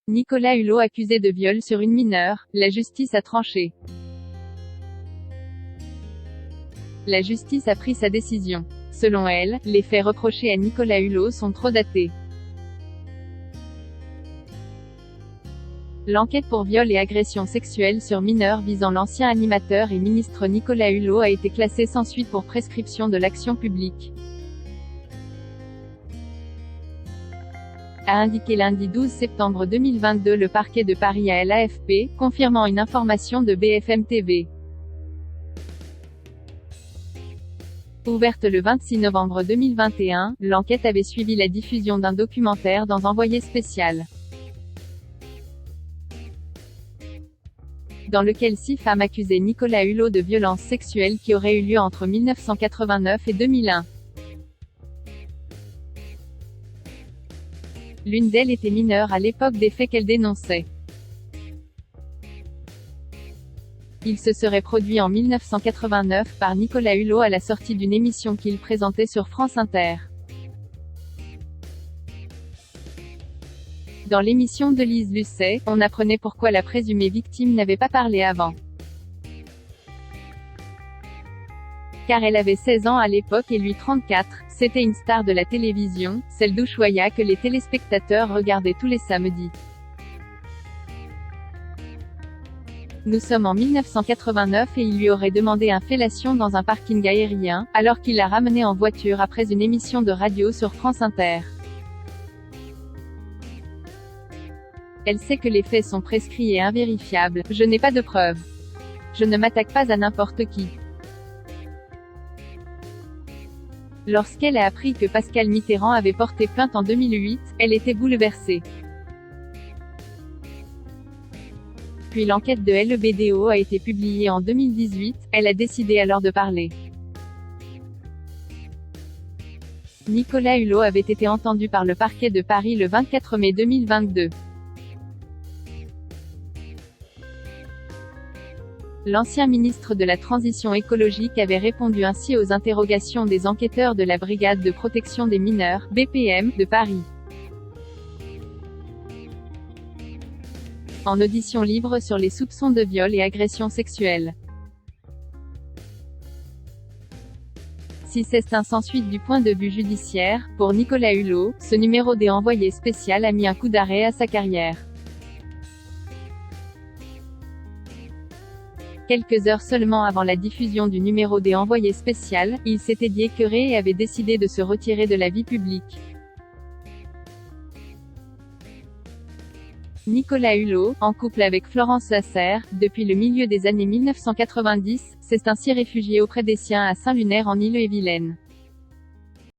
Nicolas Hulot accusé de viol sur une mineure, la justice a tranché. La justice a pris sa décision. Selon elle, les faits reprochés à Nicolas Hulot sont trop datés. L'enquête pour viol et agression sexuelle sur mineur visant l'ancien animateur et ministre Nicolas Hulot a été classée sans suite pour prescription de l'action publique, a indiqué lundi 12 septembre 2022 le parquet de Paris à l'AFP, confirmant une information de BFM TV. Ouverte le 26 novembre 2021, l'enquête avait suivi la diffusion d'un documentaire dans Envoyé spécial, dans lequel 6 femmes accusaient Nicolas Hulot de violences sexuelles qui auraient eu lieu entre 1989 et 2001. L'une d'elles était mineure à l'époque des faits qu'elle dénonçait. Il se serait produit en 1989 par Nicolas Hulot à la sortie d'une émission qu'il présentait sur France Inter. Dans l'émission de Lise Lucet, on apprenait pourquoi la présumée victime n'avait pas parlé avant. Car elle avait 16 ans à l'époque et lui 34, c'était une star de la télévision, celle d'Ushuaïa que les téléspectateurs regardaient tous les samedis. Nous sommes en 1989 et il lui aurait demandé une fellation dans un parking aérien, alors qu'il l'a ramenée en voiture après une émission de radio sur France Inter. Elle sait que les faits sont prescrits et invérifiables, je n'ai pas de preuves. Je ne m'attaque pas à n'importe qui. Lorsqu'elle a appris que Pascal Mitterrand avait porté plainte en 2008, elle était bouleversée. Puis l'enquête de l'EBDO a été publiée en 2018, elle a décidé alors de parler. Nicolas Hulot avait été entendu par le parquet de Paris le 24 mai 2022. L'ancien ministre de la Transition écologique avait répondu ainsi aux interrogations des enquêteurs de la Brigade de protection des mineurs, BPM, de Paris. En audition libre sur les soupçons de viol et agression sexuelle. Si c'est un sans suite du point de vue judiciaire, pour Nicolas Hulot, ce numéro des envoyés spécial a mis un coup d'arrêt à sa carrière. Quelques heures seulement avant la diffusion du numéro des envoyés spécial, il s'était dit écœuré et avait décidé de se retirer de la vie publique. Nicolas Hulot, en couple avec Florence Lasserre, depuis le milieu des années 1990, s'est ainsi réfugié auprès des siens à Saint-Lunaire en Ille-et-Vilaine.